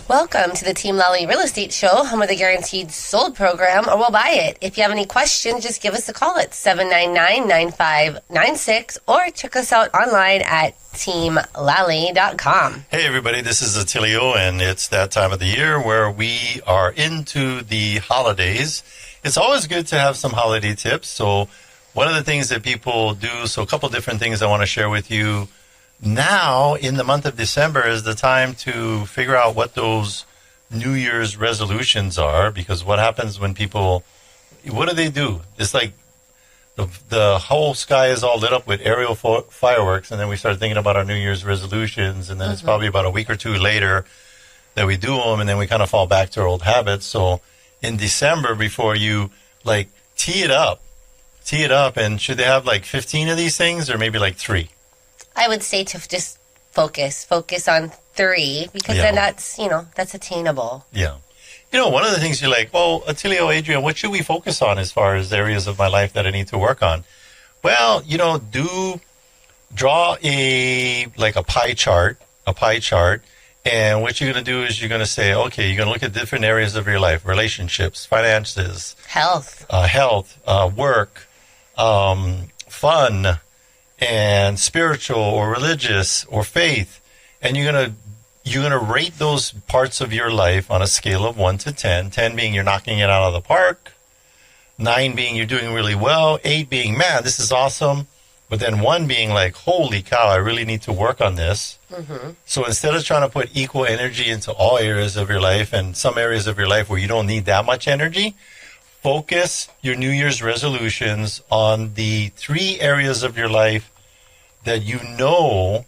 Welcome to the Team Lally Real Estate Show, home of the Guaranteed Sold program, or we'll buy it. If you have any questions, just give us a call at 799-9596 or check us out online at teamlally.com. Hey everybody, this is Attilio, and it's that time of the year where we are into the holidays. It's always good to have some holiday tips. So one of the things that people do, so a couple different things I want to share with you. Now, in the month of December, is the time to figure out what those New Year's resolutions are, because what happens when people, what do? It's like the whole sky is all lit up with aerial fireworks, and then we start thinking about our New Year's resolutions, and then it's probably about a week or two later that we do them, and then we kind of fall back to our old habits. So in December, before you, like, tee it up, and should they have like 15 of these things or maybe like 3? I would say to just focus on 3, because then that's attainable. Yeah. You know, one of the things you're like, well, Attilio, Adrienne, what should we focus on as far as areas of my life that I need to work on? Well, draw a pie chart, and what you're going to do is you're going to say, okay, you're going to look at different areas of your life: relationships, finances, health, work, fun, and spiritual or religious or faith, and you're gonna rate those parts of your life on a scale of 1 to 10. 10 being you're knocking it out of the park, 9 being you're doing really well, 8 being, man, this is awesome, but then 1 being like, holy cow, I really need to work on this. So instead of trying to put equal energy into all areas of your life and some areas of your life where you don't need that much energy, focus your New Year's resolutions on the 3 areas of your life that you know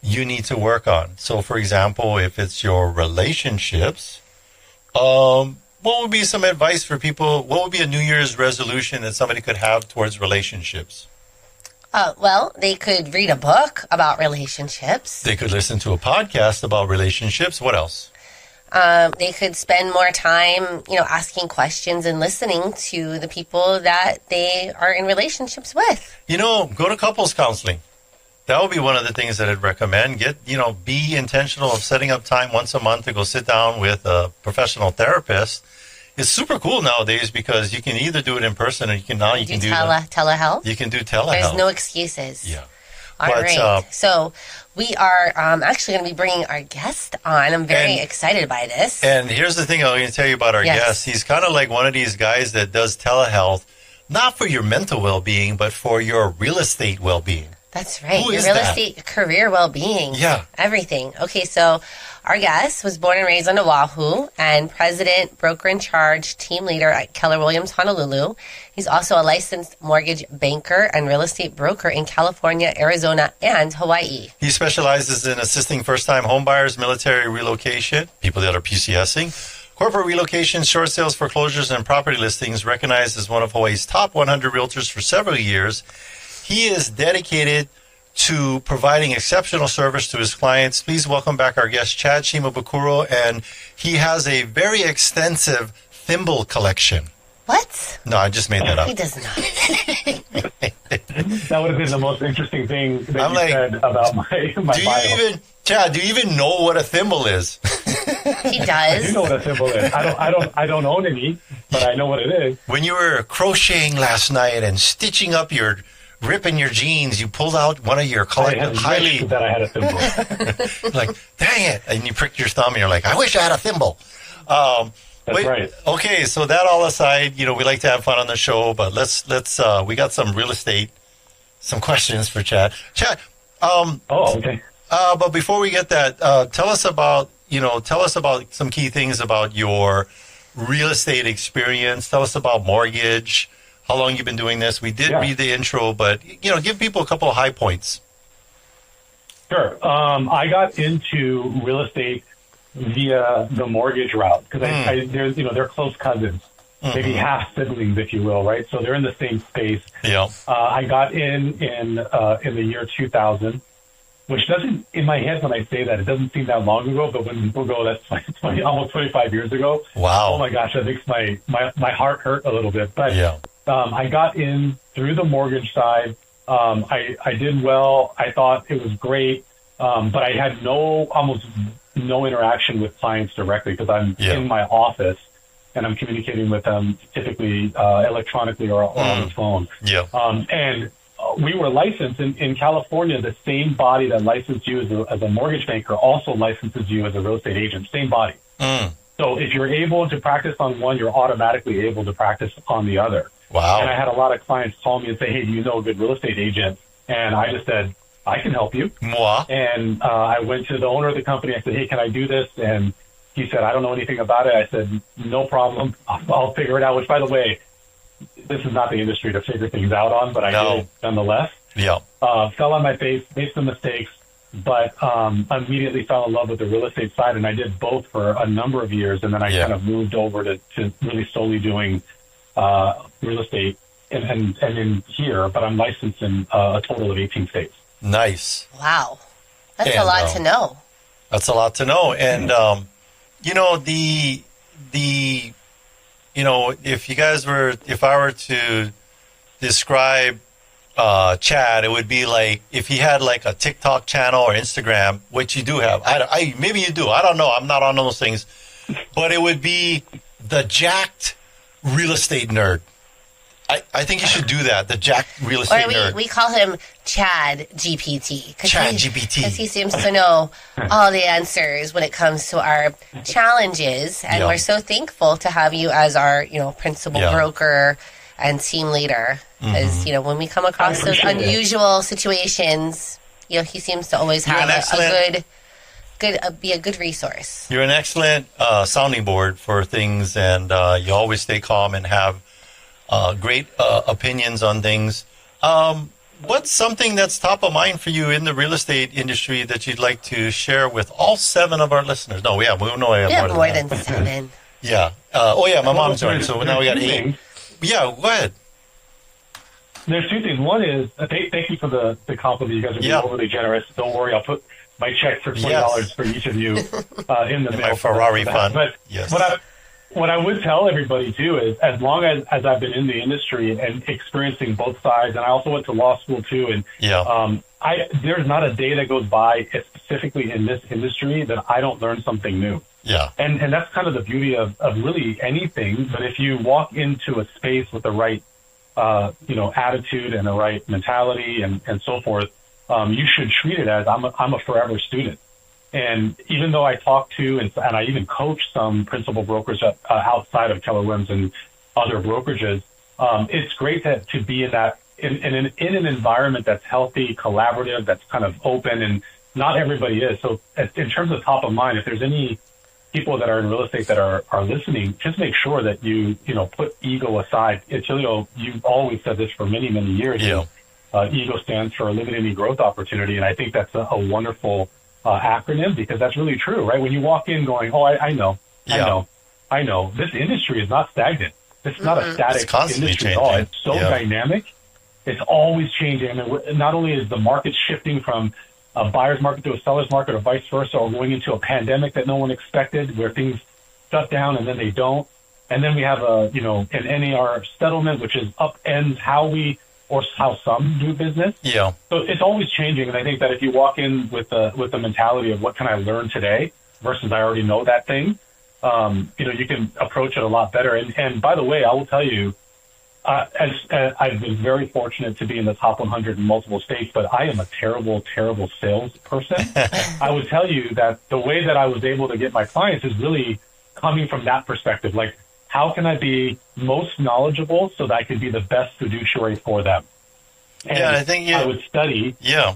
you need to work on. So, for example, if it's your relationships, what would be some advice for people? What would be a New Year's resolution that somebody could have towards relationships? Well, they could read a book about relationships. They could listen to a podcast about relationships. What else? They could spend more time, asking questions and listening to the people that they are in relationships with. Go to couples counseling. That would be one of the things that I'd recommend. Be intentional of setting up time once a month to go sit down with a professional therapist. It's super cool nowadays because you can either do it in person or you can do telehealth. You can do telehealth. There's no excuses. Yeah. All right. So we are actually going to be bringing our guest on. I'm very excited by this. And here's the thing I'm going to tell you about our guest. He's kind of like one of these guys that does telehealth, not for your mental well-being, but for your real estate well-being. That's right. Your real estate career well-being. Yeah. Everything. Okay, so our guest was born and raised on Oahu and president, broker in charge, team leader at Keller Williams, Honolulu. He's also a licensed mortgage banker and real estate broker in California, Arizona, and Hawaii. He specializes in assisting first-time homebuyers, military relocation, people that are PCSing, corporate relocation, short sales, foreclosures, and property listings. Recognized as one of Hawaii's top 100 realtors for several years. He is dedicated to providing exceptional service to his clients. Please welcome back our guest, Chad Shimabukuro, and he has a very extensive thimble collection. What? No, I just made that up. He does not. That would have been the most interesting thing that you said about my bio. Chad, do you even know what a thimble is? He does. I do know what a thimble is. I don't own any, but I know what it is. When you were crocheting last night and stitching up ripping your jeans, you pulled out one of your collective highly... that I had a thimble. Like, dang it. And you pricked your thumb and you're like, I wish I had a thimble. That's right. Okay, so that all aside, we like to have fun on the show, but let's we got some real estate, some questions for Chad. Chad, okay. But before we get that, tell us about some key things about your real estate experience. Tell us about mortgage, how long you've been doing this. We did read the intro, but, give people a couple of high points. Sure. I got into real estate via the mortgage route because they're close cousins, maybe half siblings, if you will, right? So they're in the same space. Yeah. I got in the year 2000, which doesn't, in my head when I say that, it doesn't seem that long ago, but when people go, that's almost 25 years ago. Wow. Oh my gosh, that makes my heart hurt a little bit. But I got in through the mortgage side. I did well. I thought it was great. But I had no interaction with clients directly because I'm in my office and I'm communicating with them typically electronically or on the phone. Yeah. And we were licensed in California. The same body that licensed you as a mortgage banker also licenses you as a real estate agent. Same body. So if you're able to practice on one, you're automatically able to practice on the other. Wow. And I had a lot of clients call me and say, hey, do you know a good real estate agent? And I just said, I can help you. Moi. And I went to the owner of the company. I said, hey, can I do this? And he said, I don't know anything about it. I said, no problem. I'll figure it out, which, by the way, this is not the industry to figure things out on, but I did nonetheless. Yeah. Fell on my face, made some mistakes, but immediately fell in love with the real estate side. And I did both for a number of years. And then I kind of moved over to really solely doing real estate and in here, but I'm licensed in a total of 18 states. Nice. Wow. That's a lot to know. That's a lot to know. And, you know, if I were to describe Chad, it would be like if he had like a TikTok channel or Instagram, which you do have. Maybe you do. I don't know. I'm not on those things. But it would be the jacked real estate nerd. I think you should do that. The jacked real estate nerd. We call him Chad GPT. Chad GPT. Because he seems to know all the answers when it comes to our challenges. And we're so thankful to have you as our, principal broker and team leader. Because, when we come across those unusual situations, he seems to always have be a good resource. You're an excellent sounding board for things, and you always stay calm and have great opinions on things. What's something that's top of mind for you in the real estate industry that you'd like to share with all 7 of our listeners? No, we have more than 7. Yeah. My mom's joined, so now we got 8. Yeah, go ahead. There's 2 things. One is, thank you for the compliment. You guys are being overly generous. Don't worry, I'll put my check for $20 for each of you in the mail. My Ferrari fund. But what I would tell everybody, too, is as long as I've been in the industry and experiencing both sides, and I also went to law school, too, and there's not a day that goes by, specifically in this industry, that I don't learn something new. Yeah. And that's kind of the beauty of really anything. But if you walk into a space with the right, attitude and the right mentality and so forth, you should treat it as I'm a forever student. And even though I talk to and I even coach some principal brokers outside of Keller Williams and other brokerages, it's great to be in an environment that's healthy, collaborative, that's kind of open, and not everybody is. So in terms of top of mind, if there's any people that are in real estate that are listening, just make sure that you put ego aside. Attilio, you've always said this for many, many years. Yeah. Ego stands for eliminating growth opportunity, and I think that's a wonderful acronym because that's really true, right? When you walk in going, I know. This industry is not stagnant. This is not a static industry at all. It's so dynamic. It's always changing. I mean, not only is the market shifting from a buyer's market to a seller's market or vice versa, or going into a pandemic that no one expected where things shut down and then they don't. And then we have an NAR settlement, which is upends how some do business. Yeah. So it's always changing. And I think that if you walk in with the mentality of what can I learn today versus I already know that thing, you can approach it a lot better. And by the way, I will tell you, I've been very fortunate to be in the top 100 in multiple states, but I am a terrible, terrible salesperson. I would tell you that the way that I was able to get my clients is really coming from that perspective. Like, how can I be most knowledgeable so that I can be the best fiduciary for them? And I think I would study. Yeah.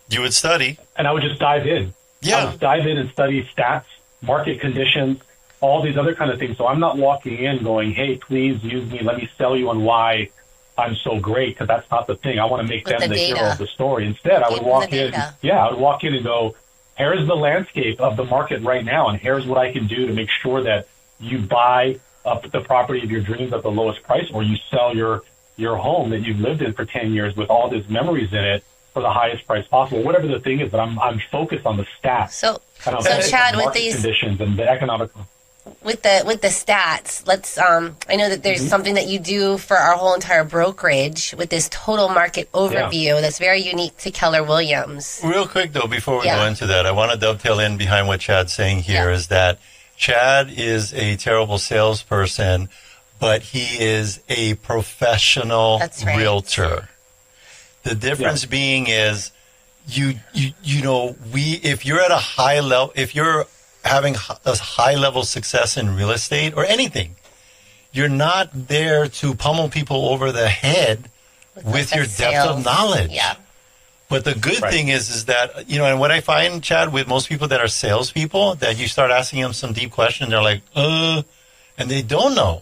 You would study. And I would just dive in. Yeah. I would dive in and study stats, market conditions, all these other kind of things. So I'm not walking in going, hey, please use me. Let me sell you on why I'm so great, because that's not the thing. I want to make them the hero of the story. Instead, I would walk in. Yeah, I would walk in and go, here's the landscape of the market right now, and here's what I can do to make sure that you buy up the property of your dreams at the lowest price, or you sell your home that you've lived in for 10 years with all these memories in it for the highest price possible. Whatever the thing is, but I'm focused on the stats. So Chad, with these conditions and the economic. with the stats, let's I know that there's something that you do for our whole entire brokerage with this total market overview that's very unique to Keller Williams. Real quick though, before we go into that, I want to dovetail in behind what Chad's saying here is that Chad is a terrible salesperson, but he is a professional realtor. The difference being is you know, if you're at a high level, if you're having a high level success in real estate or anything, you're not there to pummel people over the head with your depth of knowledge. Yeah. But the good thing is that, you know, and what I find, Chad, with most people that are salespeople, that you start asking them some deep questions, they're like, and they don't know.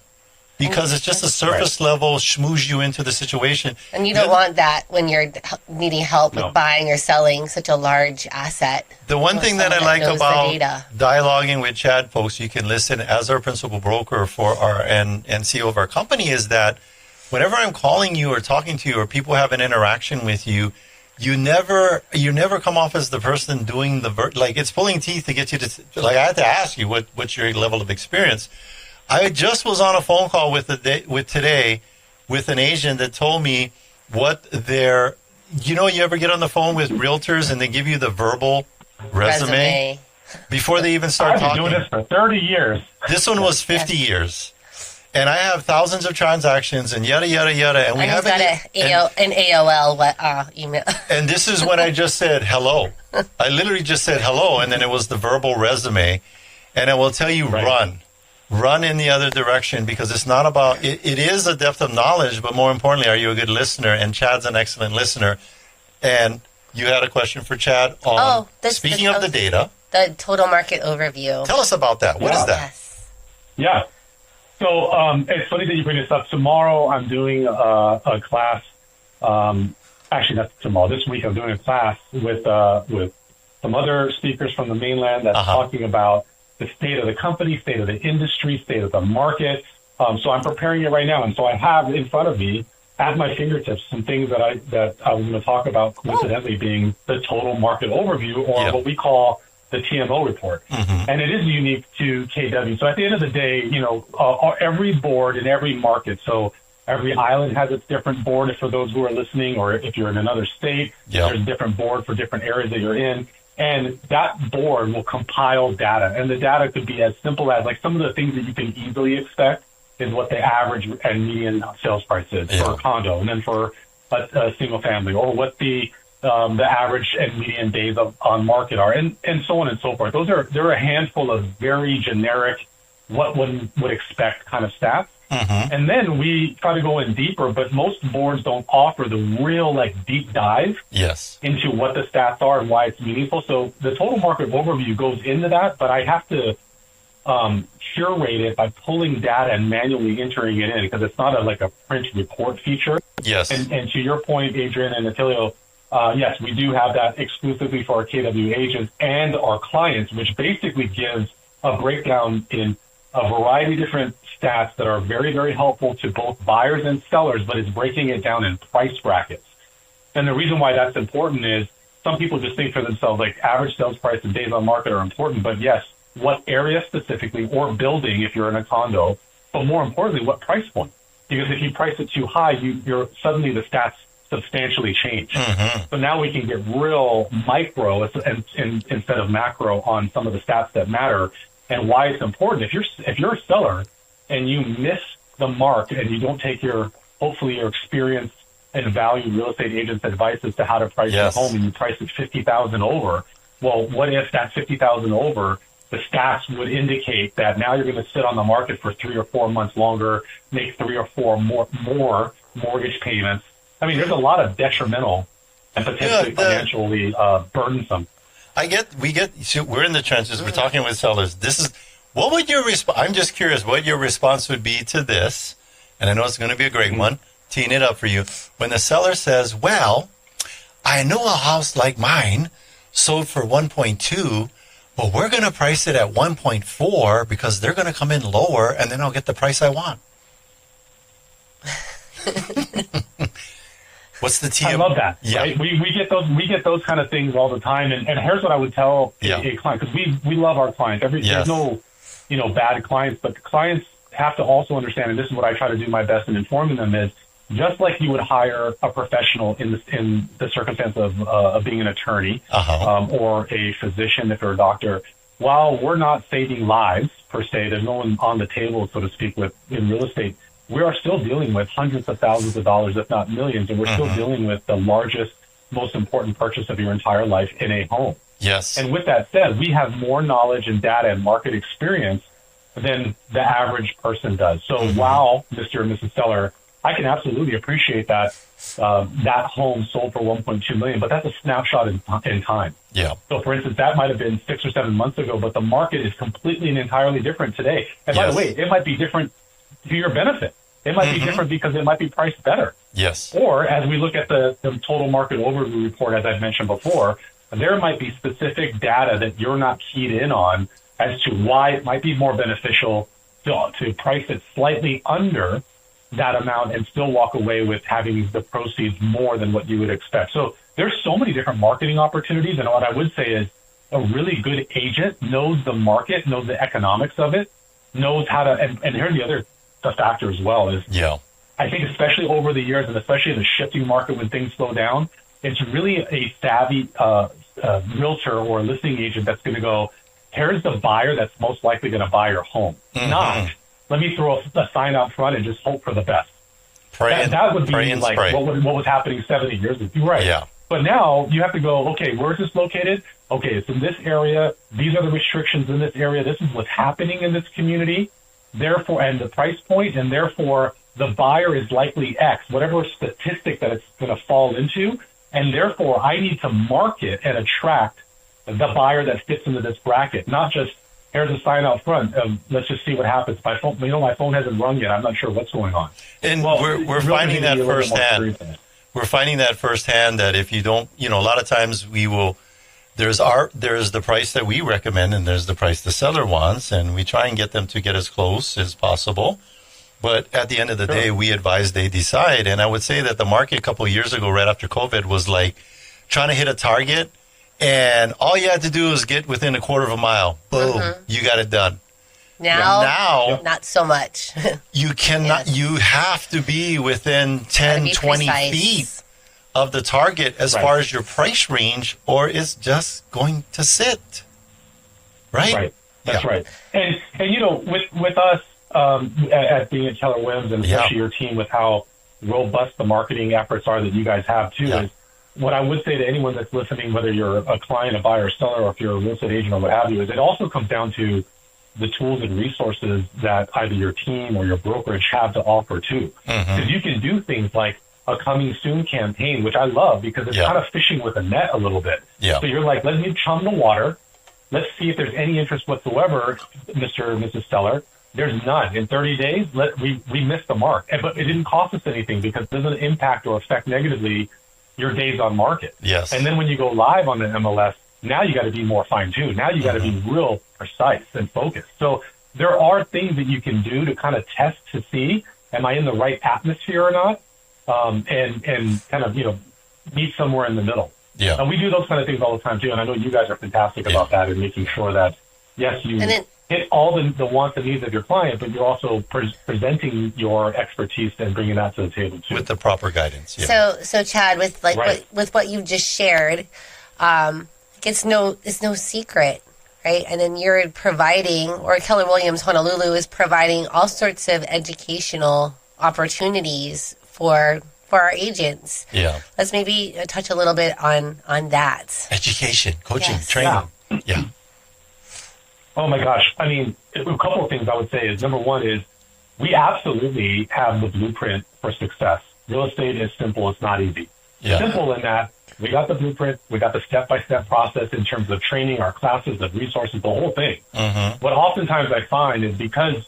Because it's just a surface level schmooze you into the situation. And you don't want that when you're needing help with buying or selling such a large asset. The one thing that I like about dialoguing with Chad, folks, you can listen as our principal broker for our and CEO of our company, is that whenever I'm calling you or talking to you or people have an interaction with you, you never come off as the person doing like it's pulling teeth to get you to, like I had to ask you what's your level of experience. I just was on a phone call with today with an agent that told me what their, you know, you ever get on the phone with realtors and they give you the verbal resume before they even start talking? I've been doing this for 30 years. This one was 50 years. And I have thousands of transactions and yada, yada, yada. And we have got an AOL email. And this is when I just said hello. I literally just said hello, and then it was the verbal resume. And I will tell you, run in the other direction, because it's not about, it is a depth of knowledge, but more importantly, are you a good listener? And Chad's an excellent listener. And you had a question for Chad on, speaking of the data. The total market overview. Tell us about that. What is that? Yeah. So it's funny that you bring this up. Tomorrow I'm doing a class. Actually, not tomorrow. This week I'm doing a class with some other speakers from the mainland that's talking about the state of the company, state of the industry, state of the market. So I'm preparing it right now. And so I have in front of me, at my fingertips, some things that I was going to talk about, coincidentally being the total market overview, or what we call the TMO report. And it is unique to KW. So at the end of the day, you know, every board in every market, so every island has its different board for those who are listening, or if you're in another state, there's a different board for different areas that you're in. And that board will compile data. And the data could be as simple as, like, some of the things that you can easily expect is what the average and median sales price is for a condo, and then for a single family, or what the average and median days on market are, and so on and so forth. There are a handful of very generic, what one would expect kind of stats. And then we try to go in deeper, but most boards don't offer the real, like, deep dive into what the stats are and why it's meaningful. So the total market overview goes into that, but I have to curate it by pulling data and manually entering it in, because it's not like a print report feature. And to your point, Adrienne and Attilio, yes, we do have that exclusively for our KW agents and our clients, which basically gives a breakdown in a variety of different stats that are very, very helpful to both buyers and sellers, but it's breaking it down in price brackets. And the reason why that's important is some people just think for themselves, like, average sales price and days on market are important, but yes, what area specifically, or building if you're in a condo, but more importantly, what price point? Because if you price it too high, you're suddenly the stats substantially change. So now we can get real micro instead of macro on some of the stats that matter, and why it's important. If you're a seller and you miss the mark and you don't take hopefully your experienced and valued real estate agent's advice as to how to price your home, and you price it $50,000 over, well, what if that $50,000 over, the stats would indicate that now you're going to sit on the market for 3 or 4 months longer, make 3 or 4 more mortgage payments. I mean, there's a lot of detrimental and potentially financially burdensome. We're in the trenches. We're talking with sellers. What would your response? I'm just curious what your response would be to this. And I know it's going to be a great one. Teeing it up for you. When the seller says, well, I know a house like mine sold for 1.2, but we're going to price it at 1.4 because they're going to come in lower, and then I'll get the price I want. What's the TM? I love that. Yeah. Right? We get those kind of things all the time. And here's what I would tell a client, because we love our clients. There's no bad clients, but the clients have to also understand, and this is what I try to do my best in informing them, is just like you would hire a professional in the circumstance of being an attorney or a physician if you're a doctor. While we're not saving lives per se, there's no one on the table, so to speak, in real estate. We are still dealing with hundreds of thousands of dollars, if not millions, and we're still dealing with the largest, most important purchase of your entire life in a home. Yes. And with that said, we have more knowledge and data and market experience than the average person does. So while Mr. and Mrs. Seller, I can absolutely appreciate that that home sold for $1.2 million, but that's a snapshot in time. Yeah. So, for instance, that might have been 6 or 7 months ago, but the market is completely and entirely different today. And by the way, it might be different to your benefit. It might be different because it might be priced better. Yes. Or as we look at the total market overview report, as I've mentioned before, there might be specific data that you're not keyed in on as to why it might be more beneficial to price it slightly under that amount and still walk away with having the proceeds more than what you would expect. So there's so many different marketing opportunities. And what I would say is a really good agent knows the market, knows the economics of it, knows how to, and here's the other factor as well is, I think especially over the years and especially in the shifting market when things slow down, it's really a savvy realtor or listing agent that's going to go, here's the buyer that's most likely going to buy your home. Not, let me throw a sign out front and just hope for the best. That would be like what was happening 70 years ago. Right. Yeah. But now you have to go, okay, where is this located? Okay, it's in this area. These are the restrictions in this area. This is what's happening in this community. Therefore, and the price point, and therefore the buyer is likely X, whatever statistic that it's going to fall into. And therefore, I need to market and attract the buyer that fits into this bracket, not just here's a sign out front. Let's just see what happens. My phone, my phone hasn't rung yet. I'm not sure what's going on. And we're finding that firsthand. We're finding that firsthand that if you don't, a lot of times we will. There's the price that we recommend, and there's the price the seller wants, and we try and get them to get as close as possible. But at the end of the day, we advise they decide. And I would say that the market a couple of years ago, right after COVID, was like trying to hit a target, and all you had to do was get within a quarter of a mile. Boom, you got it done. Now, not so much. You cannot. You have to be within 10, 20 feet of the target as far as your price range, or it's just going to sit. Right? Right. That's right. And with us at being at Keller Williams, and especially your team, with how robust the marketing efforts are that you guys have too, is what I would say to anyone that's listening, whether you're a client, a buyer, a seller, or if you're a real estate agent or what have you, is it also comes down to the tools and resources that either your team or your brokerage have to offer too. Because you can do things like a coming soon campaign, which I love because it's kind of fishing with a net a little bit. So you're like, let me chum the water. Let's see if there's any interest whatsoever, Mr. or Mrs. Seller. There's none. In 30 days, we missed the mark. But it didn't cost us anything because it doesn't impact or affect negatively your days on market. Yes. And then when you go live on the MLS, now you got to be more fine-tuned. Now you got to be real precise and focused. So there are things that you can do to kind of test to see, am I in the right atmosphere or not? And kind of, meet somewhere in the middle. Yeah. And we do those kind of things all the time too. And I know you guys are fantastic about that and making sure that, yes, you hit all the wants and needs of your client, but you're also presenting your expertise and bringing that to the table too. With the proper guidance. So Chad, with with what you've just shared, it's no secret, right? And then you're providing, or Keller Williams Honolulu is providing all sorts of educational opportunities for our agents. Yeah. Let's maybe touch a little bit on that. Education, coaching, training. Yeah. Oh my gosh. I mean, a couple of things I would say is, number one is we absolutely have the blueprint for success. Real estate is simple. It's not easy. Yeah. Simple in that we got the blueprint. We got the step-by-step process in terms of training, our classes, the resources, the whole thing. What oftentimes I find is because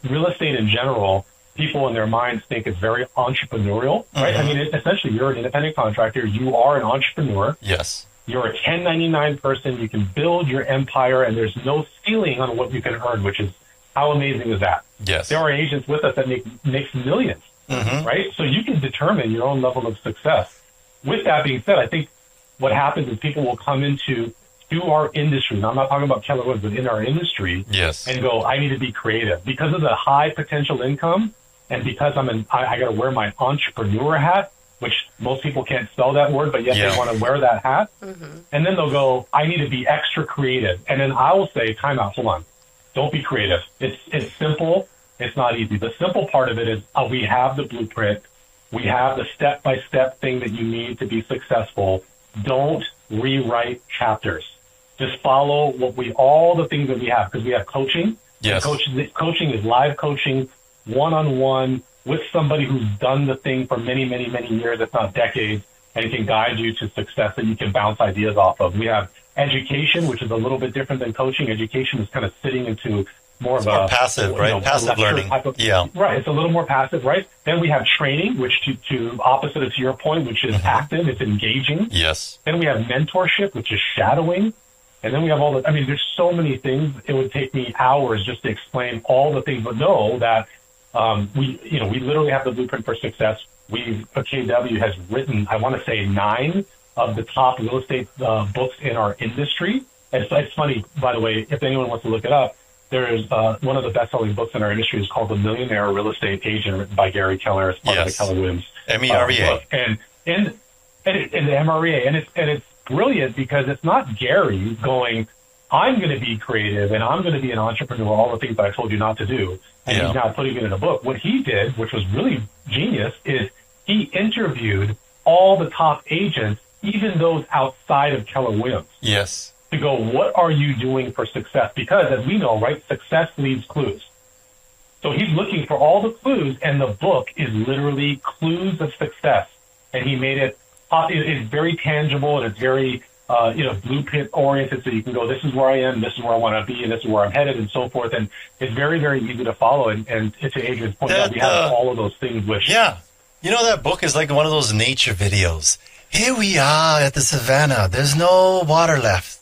real estate in general, people in their minds think it's very entrepreneurial, right? I mean, essentially, you're an independent contractor. You are an entrepreneur. Yes. You're a 1099 person. You can build your empire, and there's no ceiling on what you can earn, which is how amazing is that? Yes. There are agents with us that makes millions, right? So you can determine your own level of success. With that being said, I think what happens is people will come into to our industry, and I'm not talking about Keller Williams, but in our industry, Yes. and go, I need to be creative because of the high potential income, and because I got to wear my entrepreneur hat, which most people can't spell that word, but yet they want to wear that hat. Mm-hmm. And then they'll go, I need to be extra creative. And then I will say, time out, hold on. Don't be creative. It's simple. It's not easy. The simple part of it is we have the blueprint. We have the step-by-step thing that you need to be successful. Don't rewrite chapters. Just follow all the things that we have, because we have coaching. Yes. Coaching is live coaching, one-on-one, with somebody who's done the thing for many, many, many years, if not decades, and can guide you to success that you can bounce ideas off of. We have education, which is a little bit different than coaching. Education is kind of sitting into more of a passive, right? Passive learning. Right. It's a little more passive, right? Then we have training, which to opposite of to your point, which is active, it's engaging. Yes. Then we have mentorship, which is shadowing. And then we have there's so many things. It would take me hours just to explain all the things, but know that we literally have the blueprint for success. KW has written, I want to say, 9 of the top real estate books in our industry. And it's funny, by the way, if anyone wants to look it up, there is one of the best-selling books in our industry is called The Millionaire Real Estate Agent, written by Gary Keller as part of the Keller Williams MEREA. book. And the MEREA, and it's brilliant because it's not Gary going, I'm going to be creative and I'm going to be an entrepreneur, all the things that I told you not to do. And he's now putting it in a book. What he did, which was really genius, is he interviewed all the top agents, even those outside of Keller Williams. Yes. To go, what are you doing for success? Because as we know, right, success leaves clues. So he's looking for all the clues, and the book is literally clues of success. And he made it, it's very tangible, and it's very, blueprint oriented. So you can go, this is where I am, this is where I want to be, and this is where I'm headed, and so forth. And it's very, very easy to follow. And to Adrienne's point, we have all of those things. Which that book is like one of those nature videos. Here we are at the savannah. There's no water left.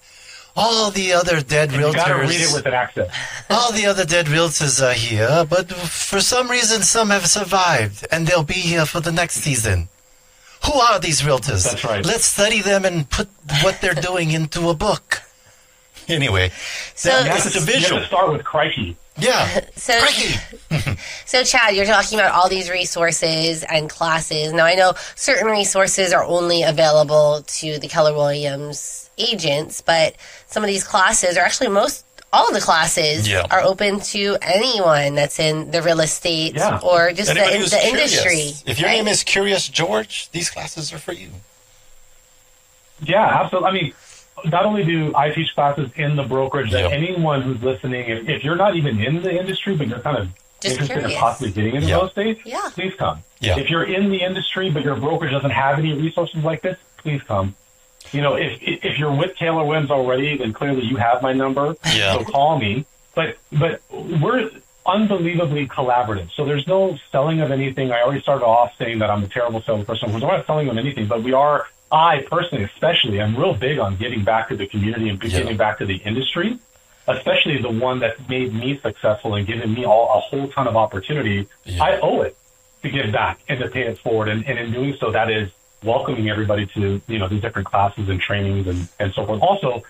All the other dead realtors. You got to read it with an accent. All the other dead realtors are here, but for some reason, some have survived, and they'll be here for the next season. Who are these realtors? That's right. Let's study them and put what they're doing into a book. Anyway, so it's a visual. You have to start with crikey. Yeah. So, Chad, you're talking about all these resources and classes. Now, I know certain resources are only available to the Keller Williams agents, but some of these classes, or actually all of the classes, are open to anyone that's in the real estate or just the industry. If your name is Curious George, these classes are for you. Yeah, absolutely. I mean, not only do I teach classes in the brokerage, that anyone who's listening, if you're not even in the industry, but you're kind of just interested in possibly getting into real estate, please come. Yeah. If you're in the industry, but your brokerage doesn't have any resources like this, please come. If you're with Keller Williams already, then clearly you have my number, so call me. But we're unbelievably collaborative. So there's no selling of anything. I already started off saying that I'm a terrible salesperson. We're not selling on anything, but I personally, especially, I'm real big on giving back to the community and giving back to the industry, especially the one that made me successful and given me a whole ton of opportunity. I owe it to give back and to pay it forward. And in doing so, that is welcoming everybody to, these different classes and trainings and so forth. Also,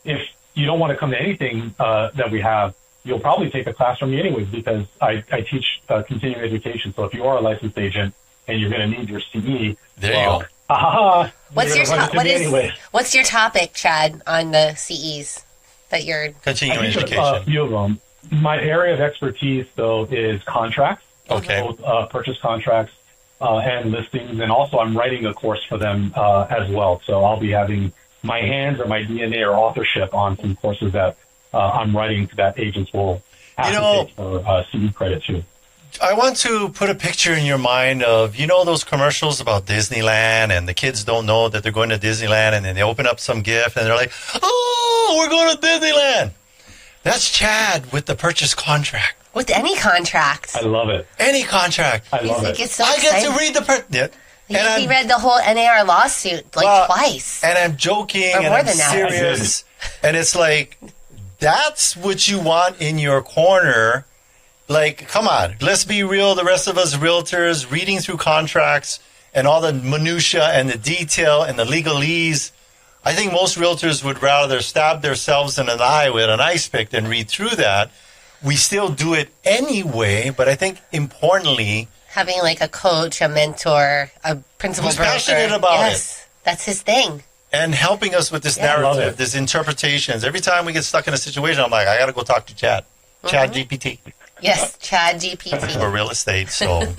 if you don't want to come to anything that we have, you'll probably take a class from me anyways, because I teach continuing education. So if you are a licensed agent and you're going to need your CE, there you go. What's your topic, Chad, on the CEs that you're continuing education? A few of them. My area of expertise, though, is contracts. Okay. Both purchase contracts and listings, and also I'm writing a course for them as well. So I'll be having my hands or my DNA or authorship on some courses that I'm writing that agents will have to take for CE credit too. I want to put a picture in your mind of, those commercials about Disneyland, and the kids don't know that they're going to Disneyland, and then they open up some gift and they're like, oh, we're going to Disneyland. That's Chad with the purchase contract. With any contract. I love it. Any contract. I love it. It's so I get to read the He read the whole NAR lawsuit twice. And I'm joking and I'm serious. And it's like, that's what you want in your corner. Like, come on, let's be real. The rest of us realtors reading through contracts and all the minutia and the detail and the legalese. I think most realtors would rather stab themselves in an eye with an ice pick than read through that. We still do it anyway, but I think importantly, having like a coach, a mentor, a principal broker. Who's passionate about it. That's his thing. And helping us with this narrative, this interpretations. Every time we get stuck in a situation, I'm like, I got to go talk to Chad. Chad GPT. Yes, Chad GPT. For real estate. So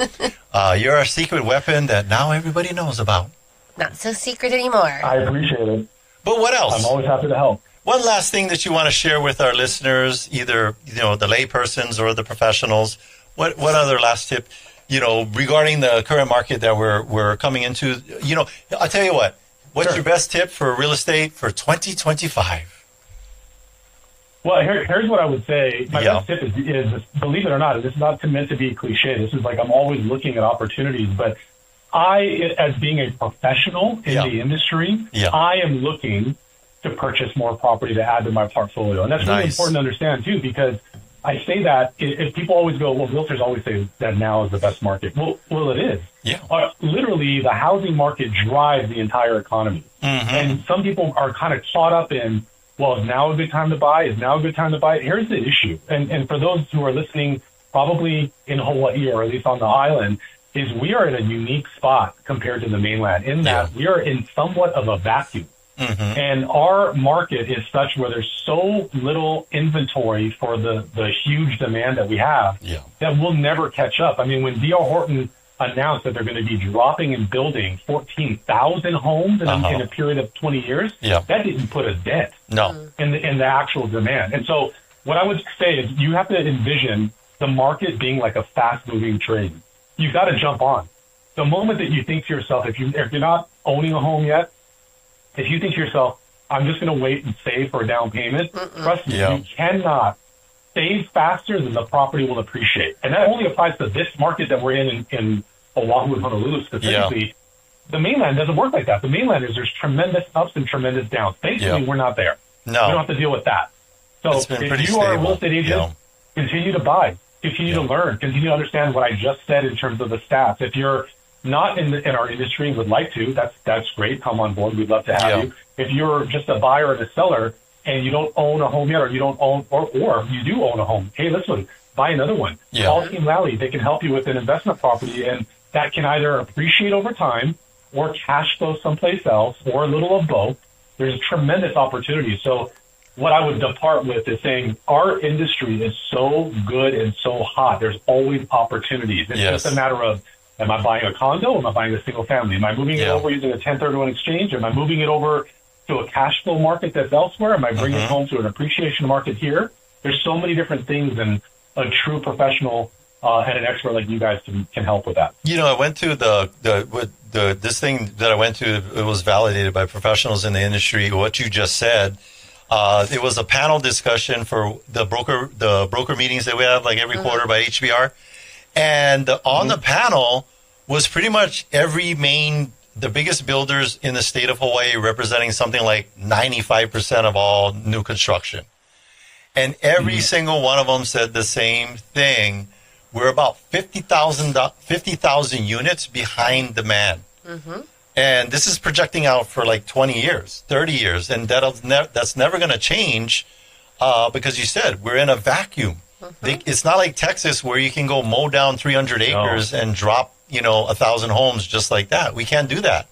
you're a secret weapon that now everybody knows about. Not so secret anymore. I appreciate it. But what else? I'm always happy to help. One last thing that you want to share with our listeners, either the laypersons or the professionals. What other last tip, regarding the current market that we're coming into? I'll tell you what. What's your best tip for real estate for 2025? Well, here's what I would say. My best tip is, believe it or not, this is not meant to be cliche. This is like I'm always looking at opportunities, but I, as being a professional in the industry, I am looking to purchase more property to add to my portfolio. And that's really important to understand, too, because I say that if people always go, well, realtors always say that now is the best market. Well, it is. Yeah. Literally, the housing market drives the entire economy. Mm-hmm. And some people are kind of caught up in, well, is now a good time to buy? Is now a good time to buy? Here's the issue. And for those who are listening, probably in Hawaii or at least on the island, is we are in a unique spot compared to the mainland in that we are in somewhat of a vacuum. Mm-hmm. And our market is such where there's so little inventory for the huge demand that we have that we'll never catch up. I mean, when D.R. Horton announced that they're going to be dropping and building 14,000 homes in a period of 20 years, that didn't put a dent in the actual demand. And so what I would say is you have to envision the market being like a fast-moving train. You've got to jump on. The moment that you think to yourself, if you're not owning a home yet, if you think to yourself, I'm just going to wait and save for a down payment, trust me, you cannot save faster than the property will appreciate. And that only applies to this market that we're in Oahu and Honolulu specifically. Yeah. The mainland doesn't work like that. The mainland there's tremendous ups and tremendous downs. Thankfully, we're not there. No. We don't have to deal with that. So if you are a real estate agent, continue to buy, continue to learn, continue to understand what I just said in terms of the stats. If you're not in our industry and would like to, that's great. Come on board. We'd love to have you. If you're just a buyer and a seller and you don't own a home yet, or you don't own, or you do own a home, hey, listen, buy another one. Call Team Lally. They can help you with an investment property, and that can either appreciate over time or cash flow someplace else, or a little of both. There's tremendous opportunities. So what I would depart with is saying our industry is so good and so hot. There's always opportunities. It's just a matter of, am I buying a condo? Am I buying a single family? Am I moving it over using a 1031 exchange? Am I moving it over to a cash flow market that's elsewhere? Am I bringing it home to an appreciation market here? There's so many different things, and a true professional and an expert like you guys can help with that. I went to this thing that I went to. It was validated by professionals in the industry. What you just said. It was a panel discussion for the broker meetings that we have like every quarter by HBR. And on the panel was pretty much the biggest builders in the state of Hawaii, representing something like 95% of all new construction. And every single one of them said the same thing. We're about 50,000 units behind demand. Mm-hmm. And this is projecting out for like 20 years, 30 years. And that's never going to change because you said we're in a vacuum. It's not like Texas where you can go mow down 300 acres and drop, 1,000 homes just like that. We can't do that.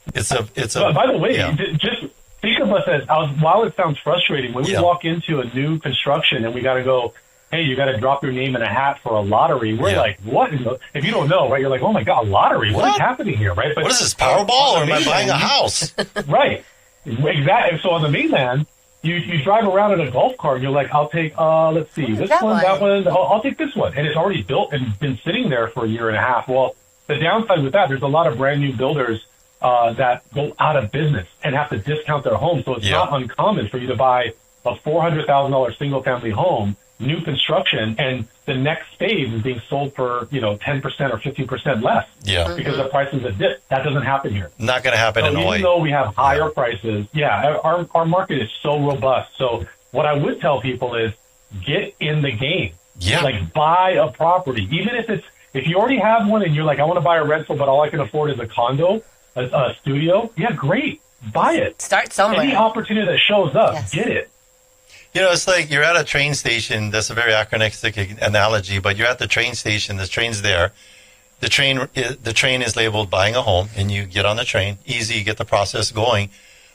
By the way, just think of us as, while it sounds frustrating, when we walk into a new construction and we got to go, hey, you got to drop your name in a hat for a lottery. We're like, what? If you don't know, right, you're like, oh my God, a lottery. What is happening here, right? But what is this, Powerball, or am I buying a house? Right. Exactly. So on the mainland, you drive around in a golf cart, and you're like, I'll take, let's see, this one, that one, I'll take this one. And it's already built and been sitting there for a year and a half. Well, the downside with that, there's a lot of brand new builders that go out of business and have to discount their homes. So it's not uncommon for you to buy a $400,000 single family home, new construction, and the next phase is being sold for 10% or 15% less because the prices have dipped. That doesn't happen here. Not going to happen in Hawaii. Even though we have higher prices, our market is so robust. So what I would tell people is get in the game. Like buy a property, even if you already have one and you're like, I want to buy a rental, but all I can afford is a condo, a studio. Yeah, great. buy it. Start somewhere. Any opportunity that shows up, Yes. get it. You know, it's like you're at a train station. That's a very anachronistic analogy, but you're at the train station. The train's there. The train is labeled buying a home, and you get on the train. Easy, you get the process going.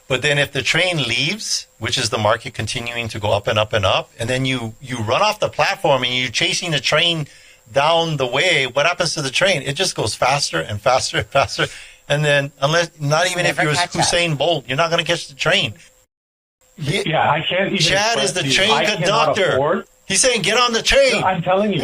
But then if the train leaves, which is the market continuing to go up and up and up, and then you run off the platform and you're chasing the train down the way, what happens to the train? It just goes faster and faster and faster. And then not even if you're Usain Bolt, you're not going to catch the train. Yeah, I can't even. Chad is the train conductor. He's saying, get on the train. I'm telling you,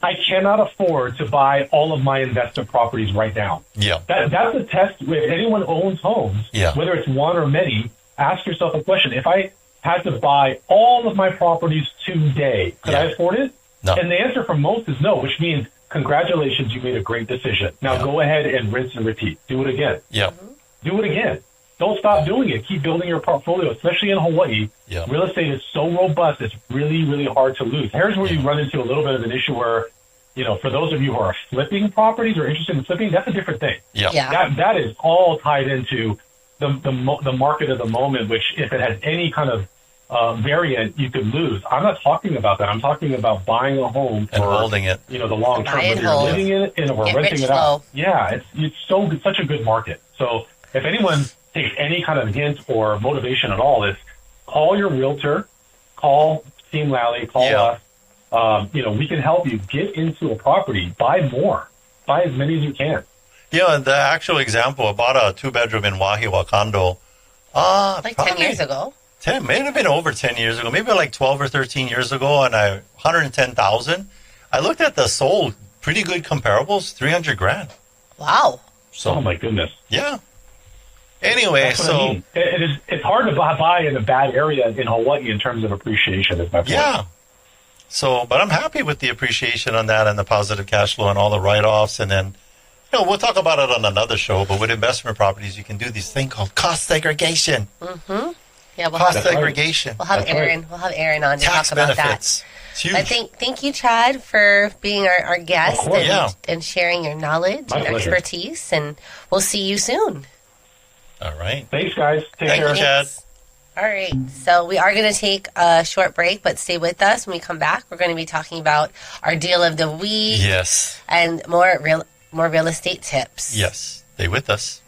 I cannot afford to buy all of my investment properties right now. Yeah. That's a test. If anyone owns homes, Yeah. whether it's one or many, ask yourself a question. If I had to buy all of my properties today, could I afford it? No. And the answer for most is no, which means congratulations, you made a great decision. Now go ahead and rinse and repeat. Do it again. Yeah. Do it again. Don't stop doing it. Keep building your portfolio, especially in Hawaii. Yeah. Real estate is so robust, it's really, really hard to lose. Here's where you run into a little bit of an issue where, you know, for those of you who are flipping properties or interested in flipping, that's a different thing. Yeah. That is all tied into the market of the moment, which if it has any kind of variant, you could lose. I'm not talking about that. I'm talking about buying a home And for holding it. You know, the long term. Buy and Whether you're hold. living in it or Get renting rich it out. slow. Yeah, it's such a good market. So if anyone takes any kind of hint or motivation at all, is call your realtor, call Team Lally, call us. You know, we can help you get into a property, buy more, buy as many as you can. Yeah, the actual example, I bought a 2-bedroom in Wahiawa condo. Like 10 probably years ago. 10, may have been over 10 years ago, maybe like 12 or 13 years ago, and $110,000. I looked at the sold, pretty good comparables, $300,000. Wow. So, Oh my goodness. yeah. Anyway, That's what I so mean. It's hard to buy in a bad area in Hawaii in terms of appreciation. Is my point. yeah. So, but I'm happy with the appreciation on that and the positive cash flow and all the write-offs. And then, you know, we'll talk about it on another show, but with investment properties, you can do this thing called cost segregation. Mm-hmm. Yeah, Cost segregation. We'll have That's right. Aaron. We'll have Aaron on to Tax talk about benefits. It's huge. that. Thank you, Chad, for being our guest Of course. and, Yeah. and sharing your knowledge My and pleasure. expertise. And we'll see you soon. All right. Thanks, guys. Take Thank care. you, Chad. All right. So we are going to take a short break, but stay with us. When we come back, we're going to be talking about our deal of the week Yes. and more real estate tips. Yes. Stay with us.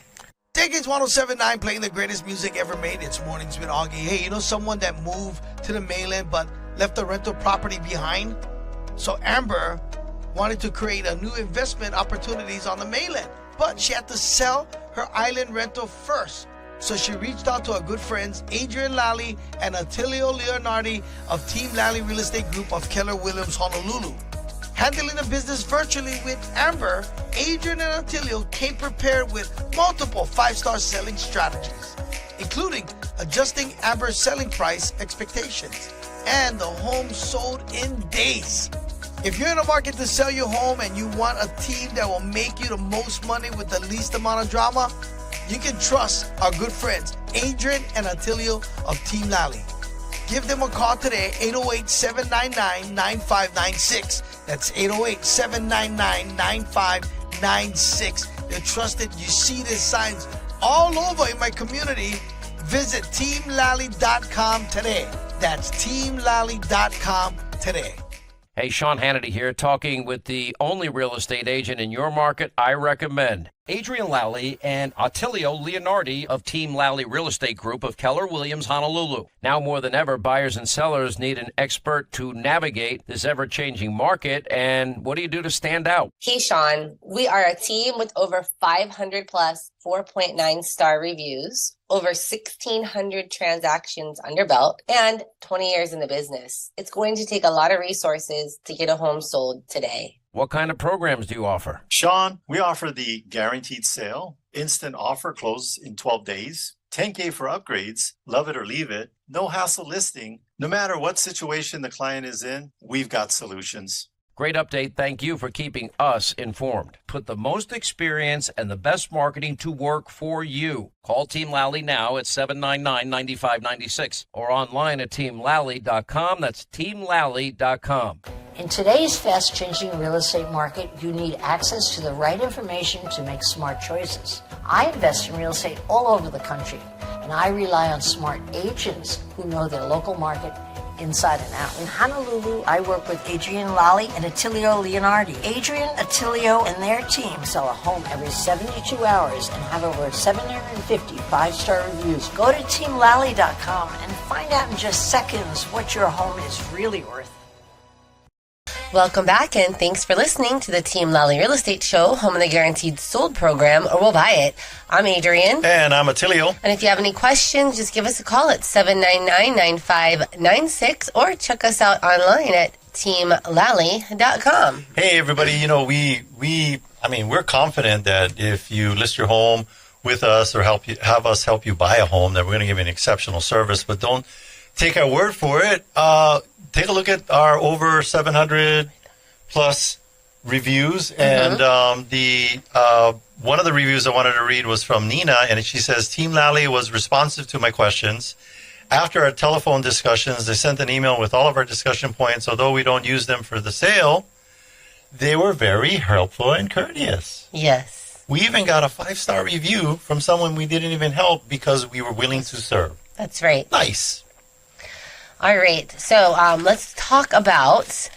Decades 107.9 playing the greatest music ever made. It's Mornings with Augie. Hey, you know someone that moved to the mainland but left the rental property behind? So Amber wanted to create a new investment opportunities on the mainland, but she had to sell her island rental first. So she reached out to our good friends Adrienne Lally and Attilio Leonardi of Team Lally Real Estate Group of Keller Williams, Honolulu. Handling the business virtually with Amber, Adrienne and Attilio came prepared with multiple 5-star selling strategies, including adjusting Amber's selling price expectations, and the home sold in days. If you're in a market to sell your home and you want a team that will make you the most money with the least amount of drama, you can trust our good friends Adrienne and Attilio of Team Lally. Give them a call today, 808-799-9596. That's 808-799-9596. They're trusted. You see these signs all over in my community. Visit teamlally.com today. That's teamlally.com today. Hey, Sean Hannity here, talking with the only real estate agent in your market I recommend. Adrienne Lally and Attilio Leonardi of Team Lally Real Estate Group of Keller Williams, Honolulu. Now more than ever, buyers and sellers need an expert to navigate this ever-changing market. And what do you do to stand out? Hey, Sean, we are a team with over 500 plus 4.9 star reviews, over 1,600 transactions under belt, and 20 years in the business. It's going to take a lot of resources to get a home sold today. What kind of programs do you offer? Sean, we offer the guaranteed sale, instant offer close in 12 days, 10K for upgrades, love it or leave it, no hassle listing. No matter what situation the client is in, we've got solutions. Great update. Thank you for keeping us informed. Put the most experience and the best marketing to work for you. Call Team Lally now at 799-9596 or online at teamlally.com. That's teamlally.com. In today's fast-changing real estate market, you need access to the right information to make smart choices. I invest in real estate all over the country, and I rely on smart agents who know their local market inside and out. In Honolulu, I work with Adrienne Lally and Attilio Leonardi. Adrienne, Attilio, and their team sell a home every 72 hours and have over 750 five-star reviews. Go to teamlally.com and find out in just seconds what your home is really worth. Welcome back, and thanks for listening to the Team Lally Real Estate Show, home of the Guaranteed Sold program, or we'll buy it. I'm Adrienne. And I'm Attilio. And if you have any questions, just give us a call at 799-9596 or check us out online at teamlally.com. Hey, everybody, you know, we're confident that if you list your home with us or have us help you buy a home, that we're going to give you an exceptional service. But don't take our word for it. Take a look at our over 700 plus reviews. And one of the reviews I wanted to read was from Nina, and she says, Team Lally was responsive to my questions. After our telephone discussions, they sent an email with all of our discussion points. Although we don't use them for the sale, they were very helpful and courteous. Yes. We even got a 5-star review from someone we didn't even help because we were willing to serve. That's right. Nice. All right. So let's talk about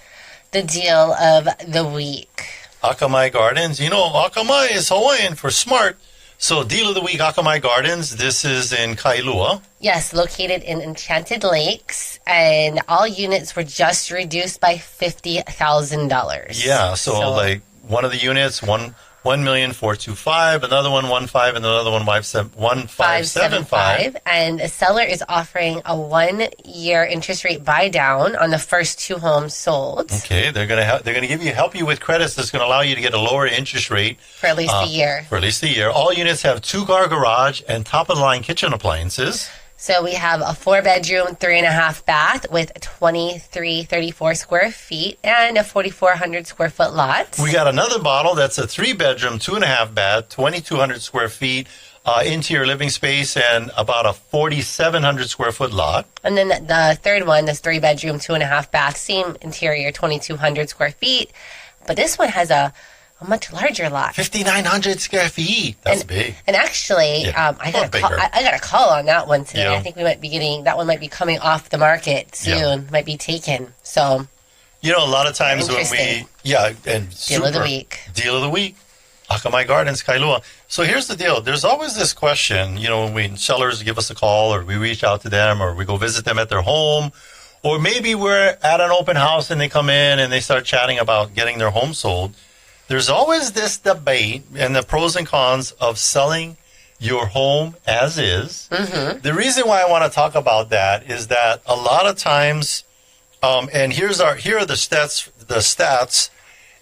the deal of the week. Akamai Gardens. You know, Akamai is Hawaiian for smart. So deal of the week, Akamai Gardens. This is in Kailua. Yes, located in Enchanted Lakes. And all units were just reduced by $50,000. Yeah. So like one of the units, 1,425,000, another one 1.5, and another one 1.575. And the seller is offering a 1-year interest rate buy down on the first 2 homes sold. Okay, they're gonna help you with credits that's gonna allow you to get a lower interest rate for at least a year. All units have 2-car garage and top of the line kitchen appliances. So we have a 4-bedroom, 3.5 bath with 2,334 square feet and a 4,400 square foot lot. We got another model that's a 3-bedroom, 2.5 bath, 2,200 square feet, interior living space, and about a 4,700 square foot lot. And then the third one, this 3-bedroom, 2.5 bath, same interior, 2,200 square feet. But this one has a much larger lot. 5,900 square feet. That's big. And actually, yeah, I got a call on that one today. Yeah. I think we might be that one might be coming off the market soon. Yeah. Might be taken. So, you know, a lot of times when deal of the week, Akamai Gardens, Kailua. So here's the deal. There's always this question, you know, when sellers give us a call or we reach out to them or we go visit them at their home, or maybe we're at an open house and they come in and they start chatting about getting their home sold. There's always this debate and the pros and cons of selling your home as is. Mm-hmm. The reason why I want to talk about that is that a lot of times, and here are the stats.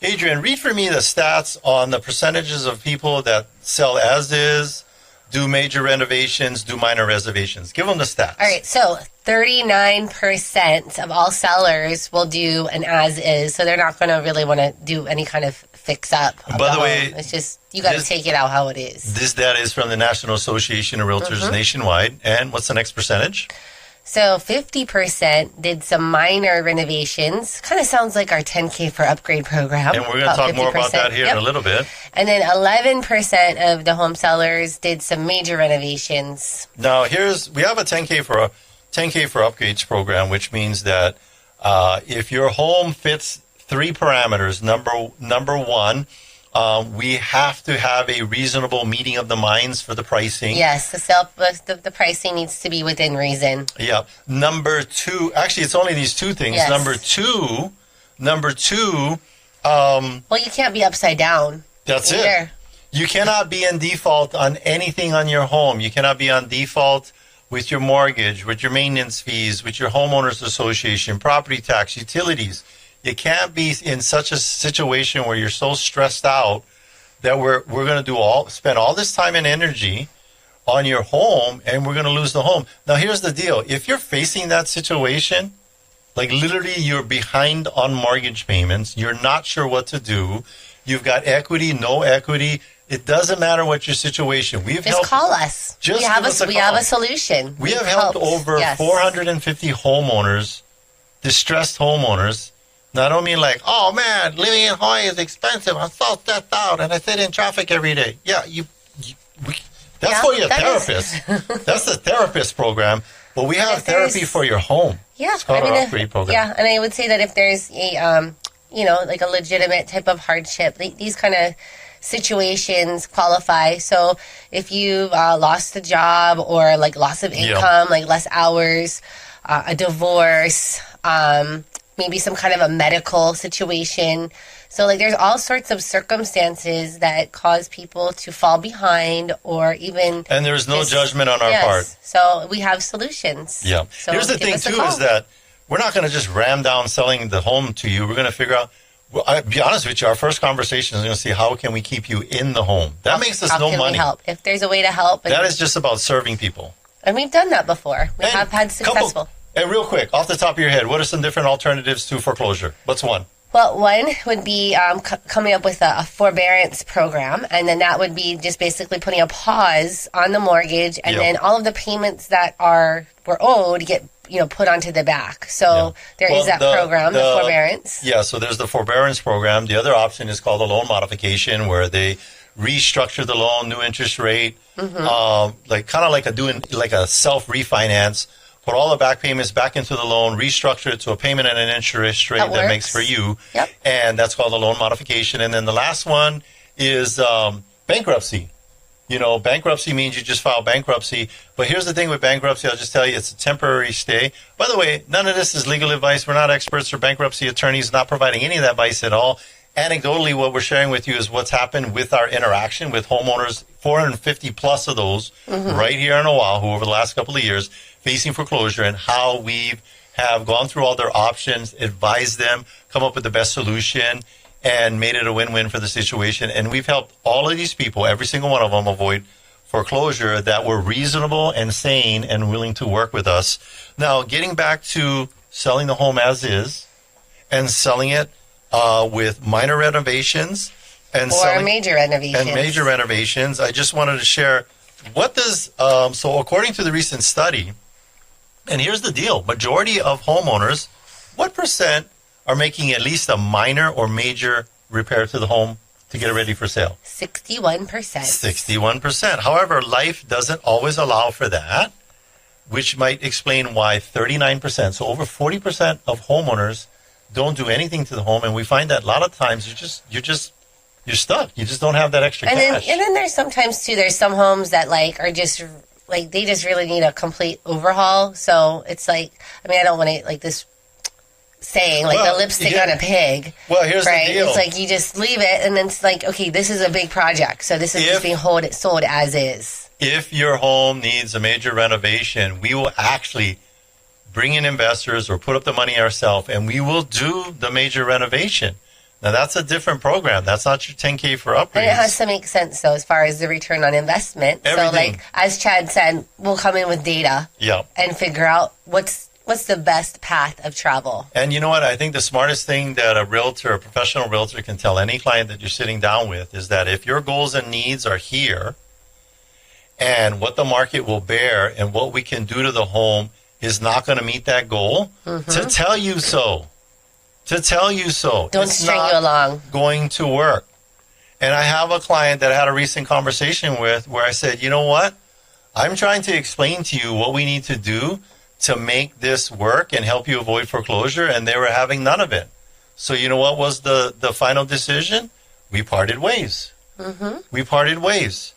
Adrienne, read for me the stats on the percentages of people that sell as is, do major renovations, do minor reservations. Give them the stats. All right, so 39% of all sellers will do an as is, so they're not going to really want to do any kind of fix up. By the way, it's just you got to take it out how it is. This data is from the National Association of Realtors nationwide. And what's the next percentage? So 50% did some minor renovations. Kind of sounds like our 10K for upgrade program. And we're going to talk more about that here in a little bit. And then 11% of the home sellers did some major renovations. Now we have a 10K for upgrades program, which means that if your home fits 3 parameters, number one, we have to have a reasonable meeting of the minds for the pricing. Yes, the pricing needs to be within reason. Yeah. Number 2, actually, it's only these 2 things. Yes. Number two. Well, you can't be upside down. That's either. It. You cannot be in default on anything on your home. You cannot be on default with your mortgage, with your maintenance fees, with your homeowners association, property tax, utilities. You can't be in such a situation where you're so stressed out that we're going to spend all this time and energy on your home and we're going to lose the home. Now, here's the deal. If you're facing that situation, like literally you're behind on mortgage payments, you're not sure what to do, you've got equity, no equity, it doesn't matter what your situation. Call us. We have a solution. We have helped over 450 homeowners, distressed homeowners. Now, I don't mean like, oh man, living in Hawaii is expensive. I'm so stressed out and I sit in traffic every day. Yeah, That's for your therapist. That's the therapist program. But we have therapy for your home. Yeah. It's called our upgrade program. Yeah, and I would say that if there's a, like a legitimate type of hardship, these kind of situations qualify. So if you've lost a job or like loss of income, like less hours, a divorce, maybe some kind of a medical situation. So like there's all sorts of circumstances that cause people to fall behind or even... And there's no judgment on our part. So we have solutions. Yeah. So here's the thing too is that we're not going to just ram down selling the home to you. We're going to figure out... Well, I'll be honest with you, our first conversation is going to see how can we keep you in the home. That makes us no money. How can we help? If there's a way to help. That is just about serving people. And we've done that before. We have had successful. And real quick, off the top of your head, what are some different alternatives to foreclosure? What's one? Well, one would be coming up with a forbearance program, and then that would be just basically putting a pause on the mortgage, and then all of the payments that were owed get put onto the back. So there is that program, the forbearance. Yeah, so there's the forbearance program. The other option is called a loan modification, where they restructure the loan, new interest rate, like a self refinance. Put all the back payments back into the loan, restructure it to a payment and an interest rate that makes for you. Yep. And that's called a loan modification. And then the last one is bankruptcy. Bankruptcy means you just file bankruptcy. But here's the thing with bankruptcy, I'll just tell you, it's a temporary stay. By the way, none of this is legal advice. We're not experts or bankruptcy attorneys, not providing any of that advice at all. Anecdotally, what we're sharing with you is what's happened with our interaction with homeowners, 450 plus of those right here in Oahu over the last couple of years facing foreclosure, and how we have gone through all their options, advised them, come up with the best solution, and made it a win-win for the situation. And we've helped all of these people, every single one of them, avoid foreclosure that were reasonable and sane and willing to work with us. Now, getting back to selling the home as is and selling it with minor renovations and major renovations. And major renovations. I just wanted to share what does so according to the recent study, and here's the deal: majority of homeowners, what percent are making at least a minor or major repair to the home to get it ready for sale? 61%. 61%. However, life doesn't always allow for that, which might explain why 39%. So over 40% of homeowners don't do anything to the home, and we find that a lot of times you're stuck. You just don't have that extra cash. And then there's sometimes too, there's some homes that are just they just really need a complete overhaul. So it's I don't want to this saying the lipstick on a pig. Well, here's the deal. It's you just leave it, and then it's okay, this is a big project, so this is just being sold as is. If your home needs a major renovation, we will actually bring in investors or put up the money ourselves, and we will do the major renovation. Now, that's a different program. That's not your $10K for upgrades. And it has to make sense, though, as far as the return on investment. Everything. So, as Chad said, we'll come in with data and figure out what's the best path of travel. And you know what? I think the smartest thing that a professional realtor can tell any client that you're sitting down with is that if your goals and needs are here and what the market will bear and what we can do to the home is not going to meet that goal, to tell you so. Don't string you along. Going to work. And I have a client that I had a recent conversation with where I said, you know what? I'm trying to explain to you what we need to do to make this work and help you avoid foreclosure, and they were having none of it. So you know what was the final decision? We parted ways. We parted ways.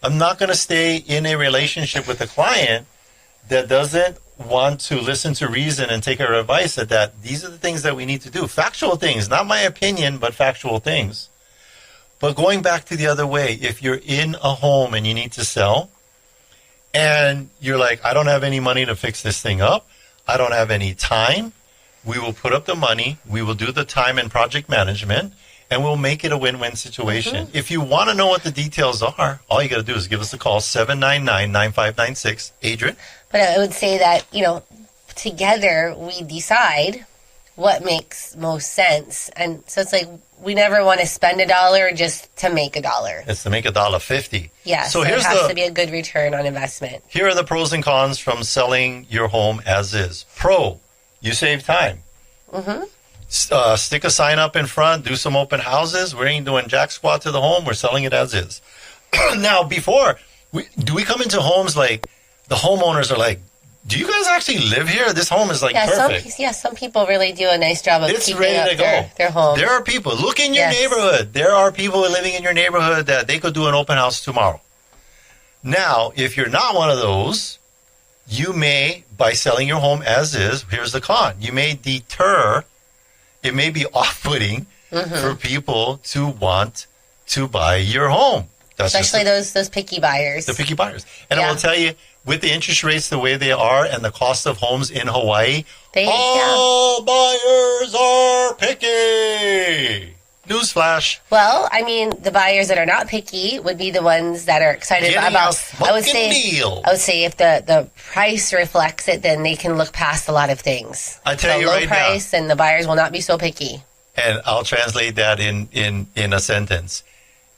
I'm not going to stay in a relationship with a client that doesn't want to listen to reason and take our advice that these are the things that we need to do. Factual things, not my opinion, but factual things. But going back to the other way, if you're in a home and you need to sell and you're like, I don't have any money to fix this thing up, I don't have any time, we will put up the money, we will do the time and project management, and we'll make it a win-win situation. If you want to know what the details are, all you got to do is give us a call, 799-9596. Adrienne? But I would say that, together we decide what makes most sense. And so it's we never want to spend $1 just to make $1. It's to make $1.50. Yeah, so it has to be a good return on investment. Here are the pros and cons from selling your home as is. Pro, you save time. Stick a sign up in front, do some open houses. We ain't doing jack squat to the home. We're selling it as is. Now, before, do we come into homes like the homeowners are like, do you guys actually live here? This home is like perfect. Some people really do a nice job of it's keeping ready up to go. Their home. There are people. Look in your neighborhood. There are people living in your neighborhood that they could do an open house tomorrow. Now, if you're not one of those, you may, by selling your home as is, here's the con. You may deter, it may be off-putting for people to want to buy your home. Especially those picky buyers. The picky buyers. And I will tell you, with the interest rates the way they are and the cost of homes in Hawaii, all buyers are picky. Newsflash. Well, I mean, the buyers that are not picky would be the ones that are excited about. I would say if the price reflects it, then they can look past a lot of things. I tell you right now, low price, and the buyers will not be so picky. And I'll translate that in a sentence.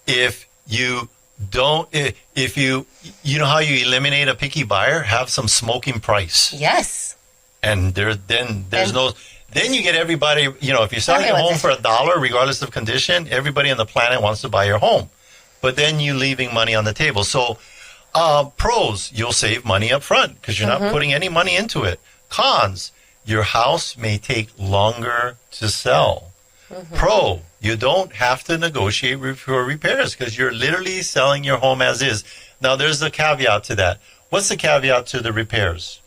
If you don't, if you know how you eliminate a picky buyer, have some smoking price. Yes. And then you get everybody, if you're selling your home for $1, regardless of condition, everybody on the planet wants to buy your home. But then you're leaving money on the table. So pros, you'll save money up front because you're not putting any money into it. Cons, your house may take longer to sell. Pro, you don't have to negotiate for repairs because you're literally selling your home as is. Now, there's a caveat to that. What's the caveat to the repairs?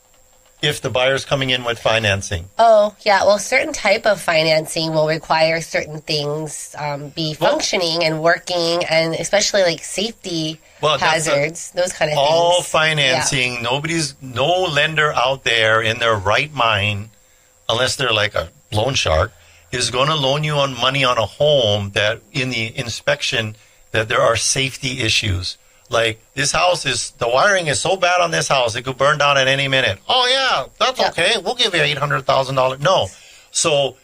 If the buyer's coming in with financing. Oh, yeah. Well, certain type of financing will require certain things be functioning and working, and especially like safety hazards, those kind of things. All financing, no lender out there in their right mind, unless they're like a loan shark, is going to loan you money on a home that in the inspection that there are safety issues. Like, this house the wiring is so bad on this house, it could burn down at any minute. Oh, yeah, that's okay. We'll give you $800,000. No. So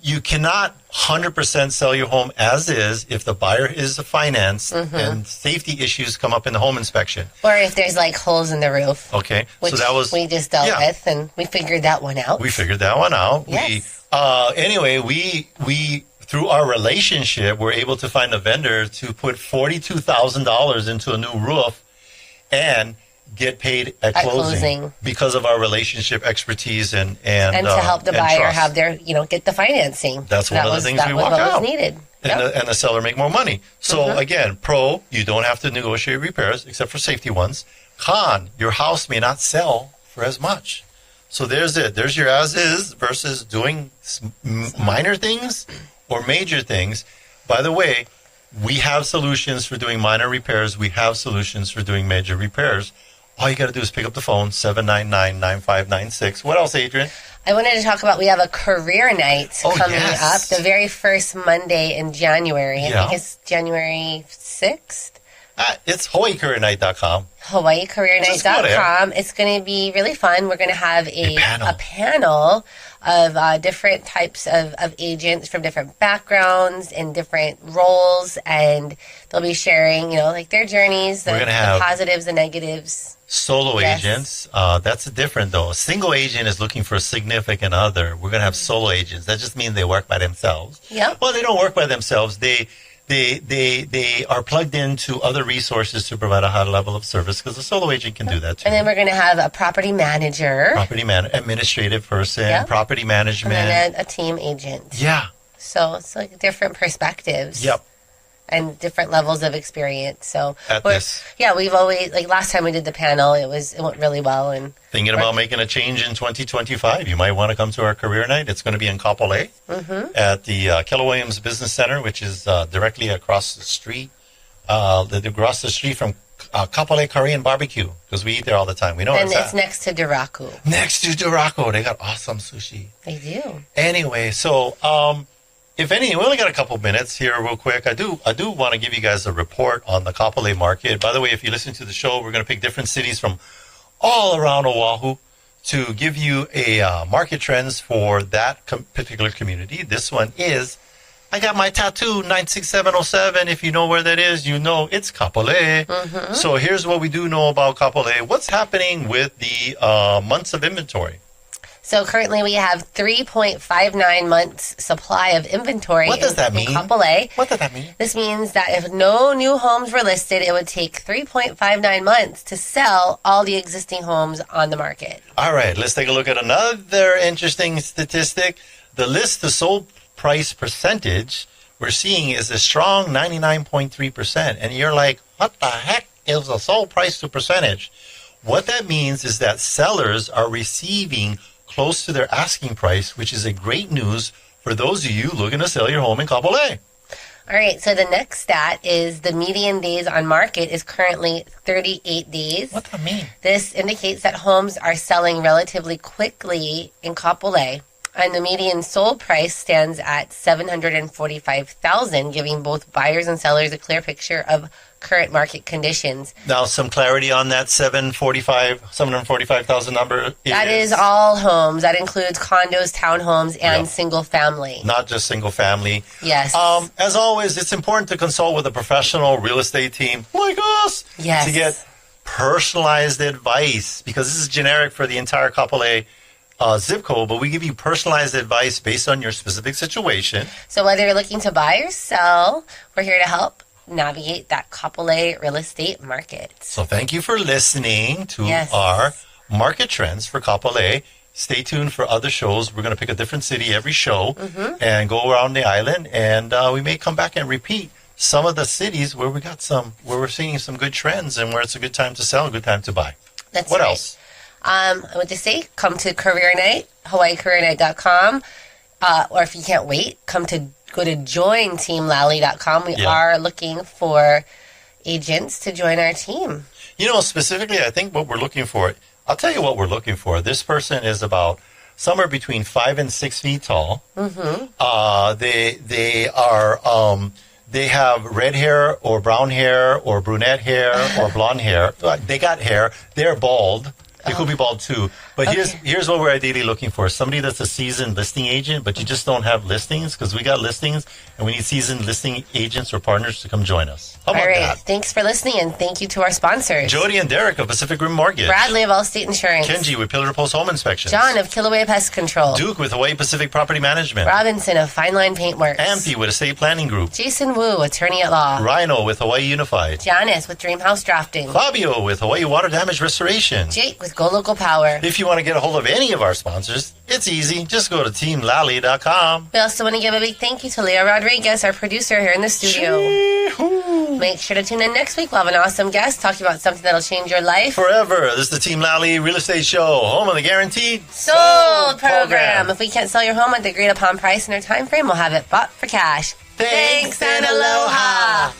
you cannot 100% sell your home as is if the buyer is financed and safety issues come up in the home inspection. Or if there's like holes in the roof. Okay. Which so that was we just dealt with, and we figured that one out. Yes. Anyway, we through our relationship, we're able to find a vendor to put $42,000 into a new roof and get paid at closing because of our relationship expertise and to help the buyer trust. Have their get the financing. That's one of the things we walk out. That was needed. And the seller make more money. So again, pro, you don't have to negotiate repairs except for safety ones. Con, your house may not sell for as much. So there's it. There's your as is versus doing minor things or major things. By the way, we have solutions for doing minor repairs. We have solutions for doing major repairs. All you got to do is pick up the phone, 799-9596. What else, Adrienne? I wanted to talk about, we have a career night coming up, the very first Monday in January. I think it's January 6th. It's HawaiiCareerNight.com. HawaiiCareerNight.com. It's going to be really fun. We're going to have a panel of different types of agents from different backgrounds and different roles, and they'll be sharing, their journeys, the positives and negatives. Solo agents, that's different though. A single agent is looking for a significant other. We're going to have solo agents. That just means they work by themselves. Yep. Well, they don't work by themselves. They are plugged into other resources to provide a high level of service because a solo agent can do that too. And then we're going to have a property manager. Administrative person, property management. And then a team agent. Yeah. So it's like different perspectives. Yep. And different levels of experience. So we've always, like last time we did the panel, it went really well. And thinking about making a change in 2025, you might want to come to our career night. It's going to be in Kapolei at the Keller Williams Business Center, which is directly across the street. Across the street from Kapolei Korean Barbecue, because we eat there all the time. We know and it's next to Duraku. Next to Duraku, they got awesome sushi. They do. Anyway, so if any, we only got a couple minutes here real quick. I do want to give you guys a report on the Kapolei Market. By the way, if you listen to the show, we're going to pick different cities from all around Oahu to give you a market trends for that particular community. This one is, I got my tattoo, 96707. If you know where that is, you know it's Kapolei. So here's what we do know about Kapolei. What's happening with the months of inventory? So currently we have 3.59 months supply of inventory. What does that mean? In Kapolei. What does that mean? This means that if no new homes were listed, it would take 3.59 months to sell all the existing homes on the market. All right, let's take a look at another interesting statistic. The list to sold price percentage we're seeing is a strong 99.3%. And you're like, what the heck is a sold price to percentage? What that means is that sellers are receiving close to their asking price, which is a great news for those of you looking to sell your home in Kapolei. All right, so the next stat is the median days on market is currently 38 days. What does that mean? This indicates that homes are selling relatively quickly in Kapolei, and the median sold price stands at $745,000, giving both buyers and sellers a clear picture of current market conditions. Now, some clarity on that $745,000 number. That is all homes. That includes condos, townhomes, and single family. Not just single family. Yes. As always, it's important to consult with a professional real estate team like us to get personalized advice, because this is generic for the entire Kapolei zip code, but we give you personalized advice based on your specific situation. So whether you're looking to buy or sell, we're here to help navigate that Kapolei real estate market. So thank you for listening to our market trends for Kapolei. Stay tuned for other shows. We're going to pick a different city every show and go around the island, and we may come back and repeat some of the cities where we're seeing some good trends and where it's a good time to sell, a good time to buy. That's what right. else? I would just say, come to Career Night, HawaiiCareerNight.com, or if you can't wait, go to jointeamlally.com. We are looking for agents to join our team. You know, specifically, I think what we're looking for, I'll tell you what we're looking for. This person is about somewhere between 5 and 6 feet tall. They have red hair or brown hair or brunette hair or blonde hair. They got hair. They're bald. They could be bald too. But here's what we're ideally looking for. Somebody that's a seasoned listing agent, but you just don't have listings, because we got listings and we need seasoned listing agents or partners to come join us. How about that? Thanks for listening, and thank you to our sponsors. Jody and Derek of Pacific Rim Mortgage. Bradley of Allstate Insurance. Kenji with Pillar Post Home Inspections. John of Kilauea Pest Control. Duke with Hawaii Pacific Property Management. Robinson of Fine Line Paintworks. Amphi with Estate Planning Group. Jason Wu, attorney at law. Rhino with Hawaii Unified. Janice with Dreamhouse Drafting. Fabio with Hawaii Water Damage Restoration. Jake with Go Local Power. If you want to get a hold of any of our sponsors, it's easy. Just go to teamlally.com. We also want to give a big thank you to Leah Rodriguez, our producer here in the studio. Make sure to tune in next week. We'll have an awesome guest talking about something that'll change your life forever. This is the Team Lally Real Estate Show, home of the Guaranteed Sold program. If we can't sell your home at the agreed upon price in our time frame, we'll have it bought for cash. Thanks and aloha.